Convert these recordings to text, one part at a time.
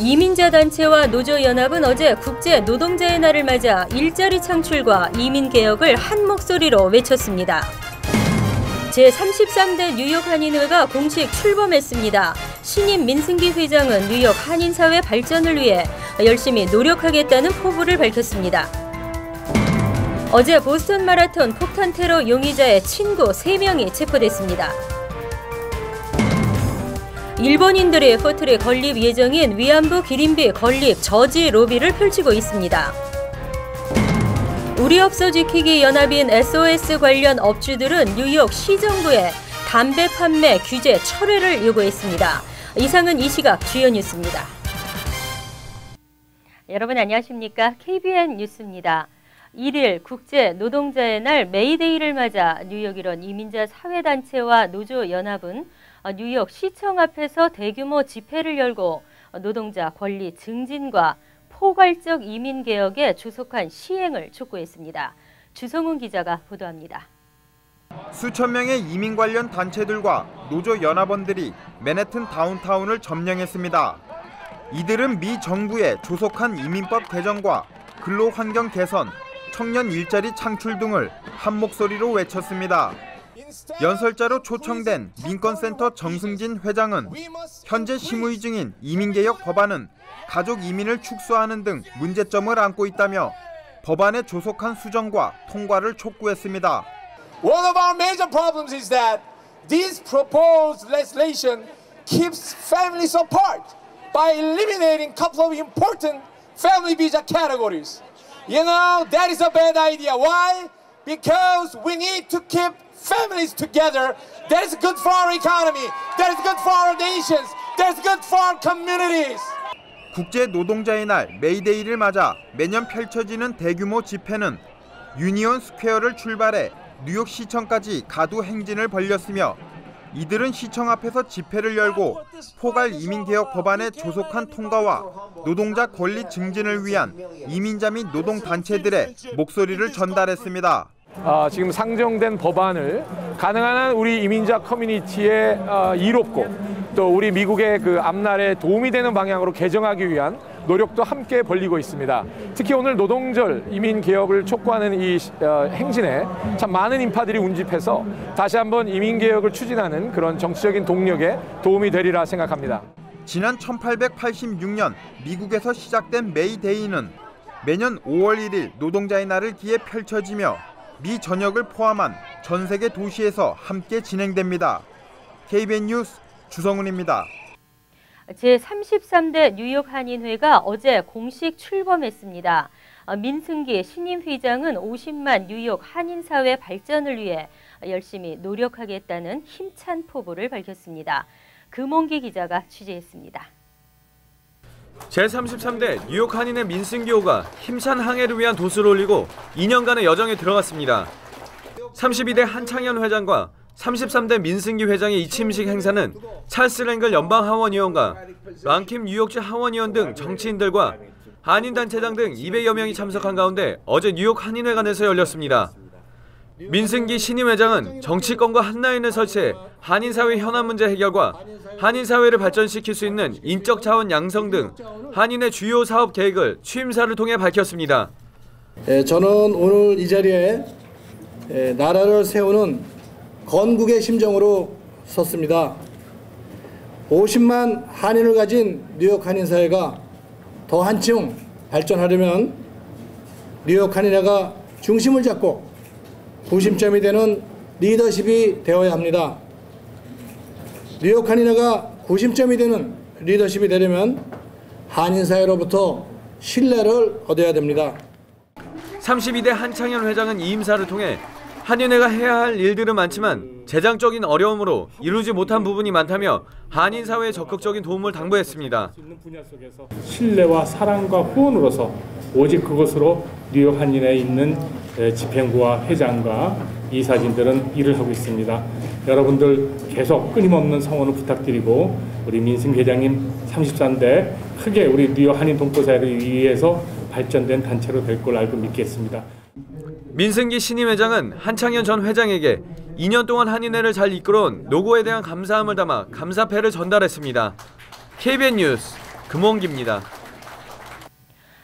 이민자 단체와 노조연합은 어제 국제 노동자의 날을 맞아 일자리 창출과 이민 개혁을 한 목소리로 외쳤습니다. 제33대 뉴욕 한인회가 공식 출범했습니다. 신임 민승기 회장은 뉴욕 한인사회 발전을 위해 열심히 노력하겠다는 포부를 밝혔습니다. 어제 보스턴 마라톤 폭탄 테러 용의자의 친구 3명이 체포됐습니다. 일본인들이 포틀에 건립 예정인 위안부 기린비 건립 저지 로비를 펼치고 있습니다. 우리 업소 지키기 연합인 SOS 관련 업주들은 뉴욕 시정부에 담배 판매 규제 철회를 요구했습니다. 이상은 이 시각 주요 뉴스입니다. 여러분 안녕하십니까? KBN 뉴스입니다. 1일 국제 노동자의 날 메이데이를 맞아 뉴욕 일원 이민자 사회단체와 노조연합은 뉴욕 시청 앞에서 대규모 집회를 열고 노동자 권리 증진과 포괄적 이민 개혁에 조속한 시행을 촉구했습니다. 주성훈 기자가 보도합니다. 수천 명의 이민 관련 단체들과 노조 연합원들이 맨해튼 다운타운을 점령했습니다. 이들은 미 정부의 조속한 이민법 개정과 근로환경 개선, 청년 일자리 창출 등을 한 목소리로 외쳤습니다. 연설자로 초청된 민권센터 정승진 회장은 현재 심의 중인 이민개혁 법안은 가족 이민을 축소하는 등 문제점을 안고 있다며 법안의 조속한 수정과 통과를 촉구했습니다. One of our major problems is that this proposed legislation keeps families apart by eliminating a couple of important family visa categories. You know, that is a bad idea. Why? Because we need to keep families together. That is good for our economy. That is good for our nations. That is good for our communities. 국제 노동자의 날 메이데이를 맞아 매년 펼쳐지는 대규모 집회는 유니온 스퀘어를 출발해 뉴욕 시청까지 가두 행진을 벌였으며 이들은 시청 앞에서 집회를 열고 포괄 이민개혁 법안의 조속한 통과와 노동자 권리 증진을 위한 이민자 및 노동단체들의 목소리를 전달했습니다. 지금 상정된 법안을 가능한 한 우리 이민자 커뮤니티에 이롭고 또 우리 미국의 그 앞날에 도움이 되는 방향으로 개정하기 위한 노력도 함께 벌이고 있습니다. 특히 오늘 노동절 이민 개혁을 촉구하는 이 행진에 참 많은 인파들이 운집해서 다시 한번 이민 개혁을 추진하는 그런 정치적인 동력에 도움이 되리라 생각합니다. 지난 1886년 미국에서 시작된 메이데이는 매년 5월 1일 노동자의 날을 기해 펼쳐지며 미 전역을 포함한 전 세계 도시에서 함께 진행됩니다. KBN 뉴스 주성훈입니다. 제33대 뉴욕 한인회가 어제 공식 출범했습니다. 민승기 신임 회장은 50만 뉴욕 한인사회 발전을 위해 열심히 노력하겠다는 힘찬 포부를 밝혔습니다. 금홍기 기자가 취재했습니다. 제33대 뉴욕 한인회 민승기호가 힘찬 항해를 위한 도수를 올리고 2년간의 여정에 들어갔습니다. 32대 한창현 회장과 33대 민승기 회장의 이침식 행사는 찰스 랭글 연방하원의원과 랑킴 뉴욕시 하원의원 등 정치인들과 한인단체장 등 200여 명이 참석한 가운데 어제 뉴욕 한인회관에서 열렸습니다. 민승기 신임 회장은 정치권과 한 라인을 설치해 한인사회 현안 문제 해결과 한인사회를 발전시킬 수 있는 인적 자원 양성 등 한인의 주요 사업 계획을 취임사를 통해 밝혔습니다. 저는 오늘 이 자리에 나라를 세우는 건국의 심정으로 섰습니다. 50만 한인을 가진 뉴욕 한인사회가 더 한층 발전하려면 뉴욕 한인회가 중심을 잡고 구심점이 되는 리더십이 되어야 합니다. 뉴욕 한인회가 구심점이 되는 리더십이 되려면 한인사회로부터 신뢰를 얻어야 됩니다. 32대 한창현 회장은 이 임사를 통해 한인회가 해야 할 일들은 많지만 재정적인 어려움으로 이루지 못한 부분이 많다며 한인사회에 적극적인 도움을 당부했습니다. 신뢰와 사랑과 후원으로서 오직 그것으로 뉴욕 한인회에 있는 집행부와 회장과 이사진들은 일을 하고 있습니다. 여러분들 계속 끊임없는 성원을 부탁드리고 우리 민승 회장님 33대 크게 우리 뉴욕 한인 동포사회를 위해서 발전된 단체로 될 걸 알고 믿겠습니다. 민승기 신임 회장은 한창현 전 회장에게 2년 동안 한인회를 잘 이끌어온 노고에 대한 감사함을 담아 감사패를 전달했습니다. KBN 뉴스 주성훈입니다. 제33대 뉴욕 한인회가 어제 공식 출범했습니다. 민승기 신임 회장은 50만 뉴욕 한인사회 발전을 위해 열심히 노력하겠다는 힘찬 포부를 밝혔습니다. 금홍기입니다.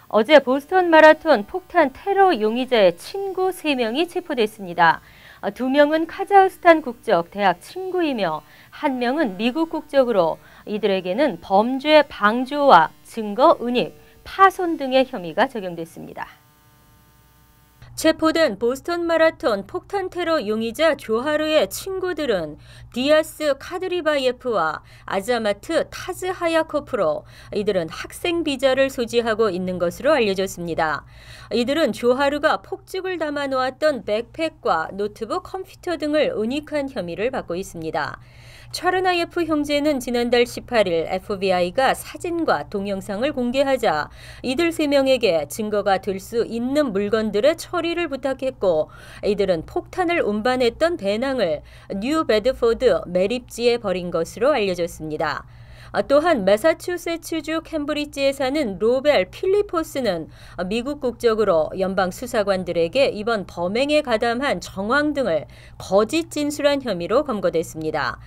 어제 보스턴 마라톤 폭탄 테러 용의자의 친구 3명이 체포됐습니다. 2명은 카자흐스탄 국적 대학 친구이며 1명은 미국 국적으로 이들에게는 범죄 방조와 증거 은닉, 파손 등의 혐의가 적용됐습니다. 체포된 보스턴 마라톤 폭탄 테러 용의자 조하르의 친구들은 디아스 카드리바예프와 아자마트 타즈하야코프로 이들은 학생 비자를 소지하고 있는 것으로 알려졌습니다. 이들은 조하르가 폭죽을 담아 놓았던 백팩과 노트북, 컴퓨터 등을 은닉한 혐의를 받고 있습니다. 차르나예프 형제는 지난달 18일 FBI가 사진과 동영상을 공개하자 이들 3명에게 증거가 될 수 있는 물건들의 처리를 부탁했고 이들은 폭탄을 운반했던 배낭을 뉴 베드포드 매립지에 버린 것으로 알려졌습니다. 또한 매사추세츠주 캠브리지에 사는 로벨 필리포스는 미국 국적으로 연방 수사관들에게 이번 범행에 가담한 정황 등을 거짓 진술한 혐의로 검거됐습니다.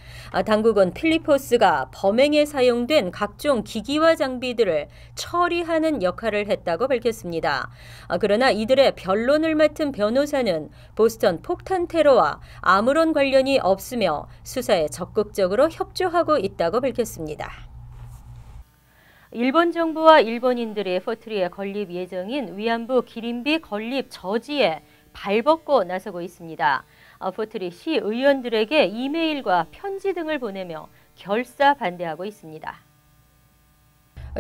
당국은 필리포스가 범행에 사용된 각종 기기와 장비들을 처리하는 역할을 했다고 밝혔습니다. 그러나 이들의 변론을 맡은 변호사는 보스턴 폭탄 테러와 아무런 관련이 없으며 수사에 적극적으로 협조하고 있다고 밝혔습니다. 일본 정부와 일본인들이 포트리에 건립 예정인 위안부 기린비 건립 저지에 발벗고 나서고 있습니다. 포트리 시 의원들에게 이메일과 편지 등을 보내며 결사 반대하고 있습니다.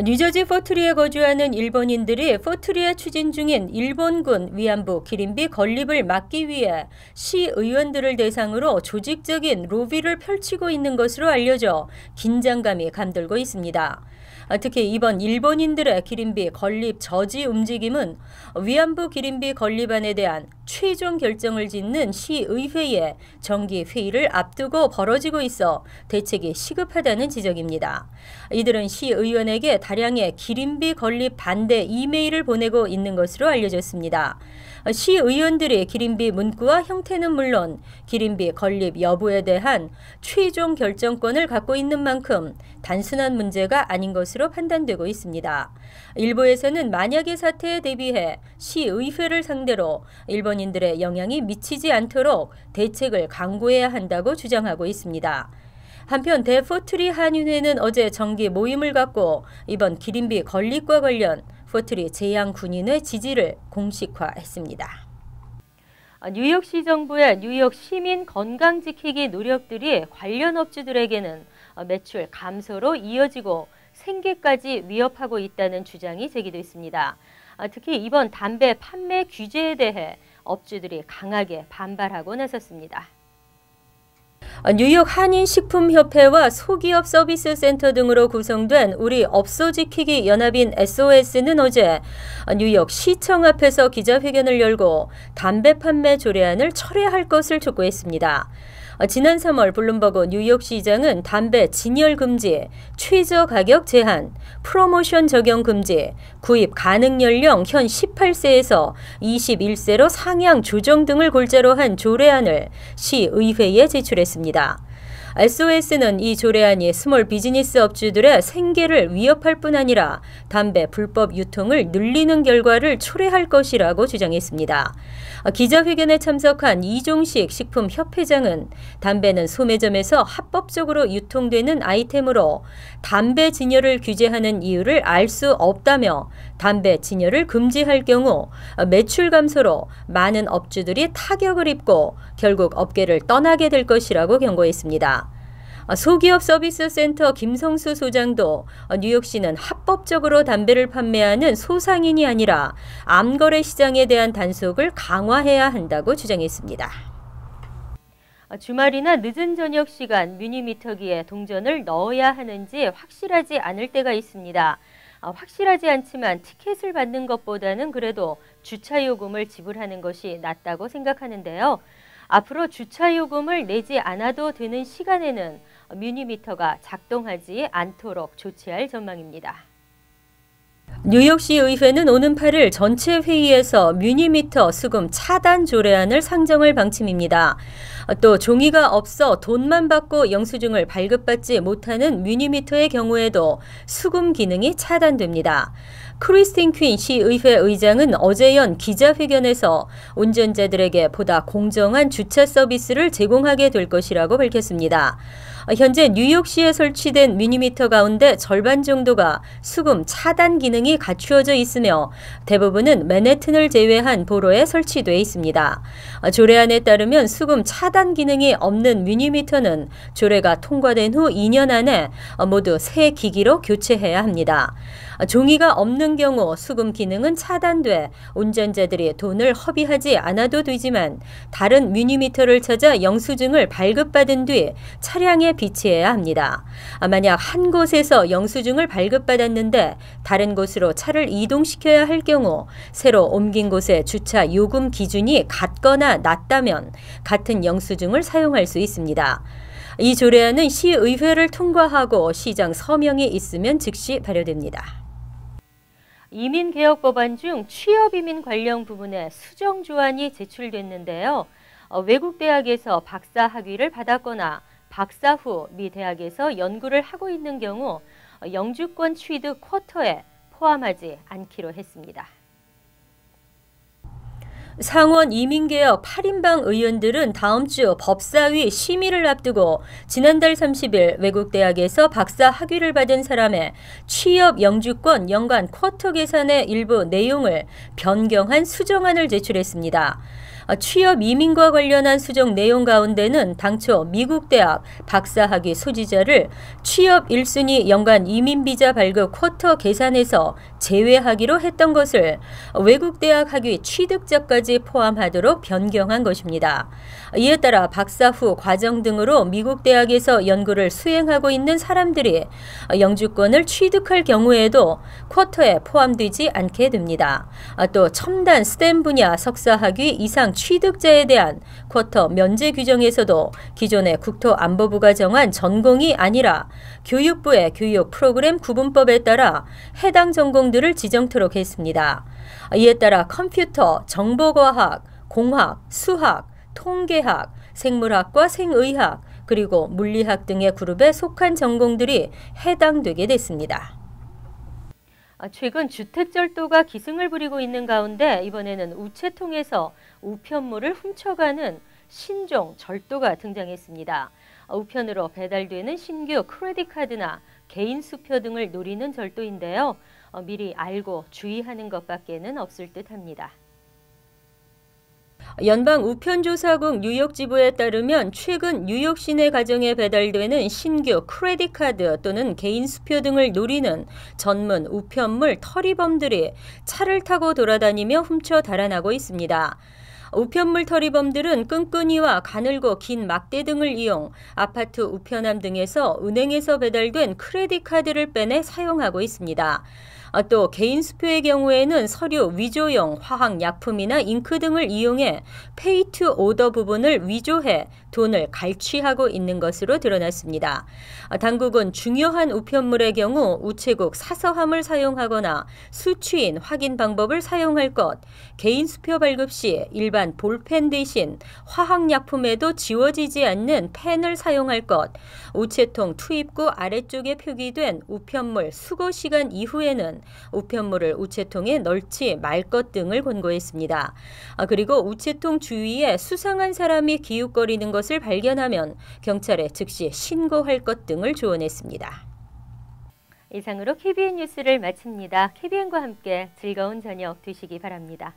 뉴저지 포트리에 거주하는 일본인들이 포트리에 추진 중인 일본군 위안부 기린비 건립을 막기 위해 시의원들을 대상으로 조직적인 로비를 펼치고 있는 것으로 알려져 긴장감이 감돌고 있습니다. 특히 이번 일본인들의 기린비 건립 저지 움직임은 위안부 기린비 건립안에 대한 최종 결정을 짓는 시의회의 정기 회의를 앞두고 벌어지고 있어 대책이 시급하다는 지적입니다. 이들은 시의원에게 다량의 기린비 건립 반대 이메일을 보내고 있는 것으로 알려졌습니다. 시의원들이 기린비 문구와 형태는 물론 기린비 건립 여부에 대한 최종 결정권을 갖고 있는 만큼 단순한 문제가 아닌 것으로 판단되고 있습니다. 일부에서는 만약의 사태에 대비해 시의회를 상대로 일본인들의 영향이 미치지 않도록 대책을 강구해야 한다고 주장하고 있습니다. 한편 대포트리 한인회는 어제 정기 모임을 갖고 이번 기린비 건립과 관련 포트리 재향 군인의 지지를 공식화했습니다. 뉴욕시 정부의 뉴욕 시민 건강 지키기 노력들이 관련 업주들에게는 매출 감소로 이어지고 생계까지 위협하고 있다는 주장이 제기됐습니다. 특히 이번 담배 판매 규제에 대해 업주들이 강하게 반발하고 나섰습니다. 뉴욕 한인식품협회와 소기업 서비스 센터 등으로 구성된 우리 업소지키기 연합인 SOS는 어제 뉴욕 시청 앞에서 기자회견을 열고 담배 판매 조례안을 철회할 것을 촉구했습니다. 지난 3월 블룸버그 뉴욕시장은 담배 진열 금지, 최저 가격 제한, 프로모션 적용 금지, 구입 가능 연령 현 18세에서 21세로 상향 조정 등을 골자로 한 조례안을 시의회에 제출했습니다. SOS는 이 조례안이 스몰 비즈니스 업주들의 생계를 위협할 뿐 아니라 담배 불법 유통을 늘리는 결과를 초래할 것이라고 주장했습니다. 기자회견에 참석한 이종식 식품협회장은 담배는 소매점에서 합법적으로 유통되는 아이템으로 담배 진열을 규제하는 이유를 알 수 없다며 담배 진열을 금지할 경우 매출 감소로 많은 업주들이 타격을 입고 결국 업계를 떠나게 될 것이라고 경고했습니다. 소기업 서비스 센터 김성수 소장도 뉴욕시는 합법적으로 담배를 판매하는 소상인이 아니라 암거래 시장에 대한 단속을 강화해야 한다고 주장했습니다. 주말이나 늦은 저녁 시간 뮤니미터기에 동전을 넣어야 하는지 확실하지 않을 때가 있습니다. 확실하지 않지만 티켓을 받는 것보다는 그래도 주차요금을 지불하는 것이 낫다고 생각하는데요. 앞으로 주차요금을 내지 않아도 되는 시간에는 뮤니미터가 작동하지 않도록 조치할 전망입니다. 뉴욕시 의회는 오는 8일 전체 회의에서 뮤니미터 수금 차단 조례안을 상정할 방침입니다. 또 종이가 없어 돈만 받고 영수증을 발급받지 못하는 뮤니미터의 경우에도 수금 기능이 차단됩니다. 크리스틴 퀸 시의회 의장은 어제 연 기자회견에서 운전자들에게 보다 공정한 주차 서비스를 제공하게 될 것이라고 밝혔습니다. 현재 뉴욕시에 설치된 뮤니미터 가운데 절반 정도가 수금 차단 기능이 갖추어져 있으며 대부분은 맨해튼을 제외한 보로에 설치돼 있습니다. 조례안에 따르면 수금 차단 기능이 없는 뮤니미터는 조례가 통과된 후 2년 안에 모두 새 기기로 교체해야 합니다. 종이가 없는 경우 수금 기능은 차단돼 운전자들이 돈을 허비하지 않아도 되지만 다른 뮤니미터를 찾아 영수증을 발급받은 뒤 차량에 비치해야 합니다. 만약 한 곳에서 영수증을 발급받았는데 다른 곳으로 차를 이동시켜야 할 경우 새로 옮긴 곳의 주차 요금 기준이 같거나 낮다면 같은 영수증을 사용할 수 있습니다. 이 조례안은 시의회를 통과하고 시장 서명이 있으면 즉시 발효됩니다. 이민개혁 법안 중 취업이민 관련 부분에 수정 조안이 제출됐는데요. 외국 대학에서 박사 학위를 받았거나 박사 후 미 대학에서 연구를 하고 있는 경우 영주권 취득 쿼터에 포함하지 않기로 했습니다. 상원 이민개혁 8인방 의원들은 다음 주 법사위 심의를 앞두고 지난달 30일 외국 대학에서 박사 학위를 받은 사람의 취업 영주권 연간 쿼터 계산의 일부 내용을 변경한 수정안을 제출했습니다. 취업 이민과 관련한 수정 내용 가운데는 당초 미국 대학 박사학위 소지자를 취업 1순위 연간 이민비자 발급 쿼터 계산에서 제외하기로 했던 것을 외국 대학 학위 취득자까지 포함하도록 변경한 것입니다. 이에 따라 박사 후 과정 등으로 미국 대학에서 연구를 수행하고 있는 사람들이 영주권을 취득할 경우에도 쿼터에 포함되지 않게 됩니다. 또 첨단 스템 분야 석사학위 이상 취득자에 대한 쿼터 면제 규정에서도 기존의 국토안보부가 정한 전공이 아니라 교육부의 교육 프로그램 구분법에 따라 해당 전공들을 지정토록 했습니다. 이에 따라 컴퓨터, 정보과학, 공학, 수학, 통계학, 생물학과 생의학, 그리고 물리학 등의 그룹에 속한 전공들이 해당되게 됐습니다. 최근 주택절도가 기승을 부리고 있는 가운데 이번에는 우체통에서 우편물을 훔쳐가는 신종 절도가 등장했습니다. 우편으로 배달되는 신규 크레딧 카드나 개인 수표 등을 노리는 절도인데요. 미리 알고 주의하는 것밖에는 없을 듯합니다. 연방 우편조사국 뉴욕 지부에 따르면 최근 뉴욕 시내 가정에 배달되는 신규 크레딧 카드 또는 개인 수표 등을 노리는 전문 우편물 터리범들이 차를 타고 돌아다니며 훔쳐 달아나고 있습니다. 우편물 터리범들은 끈끈이와 가늘고 긴 막대 등을 이용 아파트 우편함 등에서 은행에서 배달된 크레딧 카드를 빼내 사용하고 있습니다. 또 개인 수표의 경우에는 서류 위조용 화학약품이나 잉크 등을 이용해 페이 투 오더 부분을 위조해 돈을 갈취하고 있는 것으로 드러났습니다. 당국은 중요한 우편물의 경우 우체국 사서함을 사용하거나 수취인 확인 방법을 사용할 것, 개인 수표 발급 시 일반 볼펜 대신 화학약품에도 지워지지 않는 펜을 사용할 것, 우체통 투입구 아래쪽에 표기된 우편물 수거 시간 이후에는 우편물을 우체통에 넣지 말 것 등을 권고했습니다. 그리고 우체통 주위에 수상한 사람이 기웃거리는 것을 발견하면 경찰에 즉시 신고할 것 등을 조언했습니다. 이상으로 KBN 뉴스를 마칩니다. KBN과 함께 즐거운 저녁 되시기 바랍니다.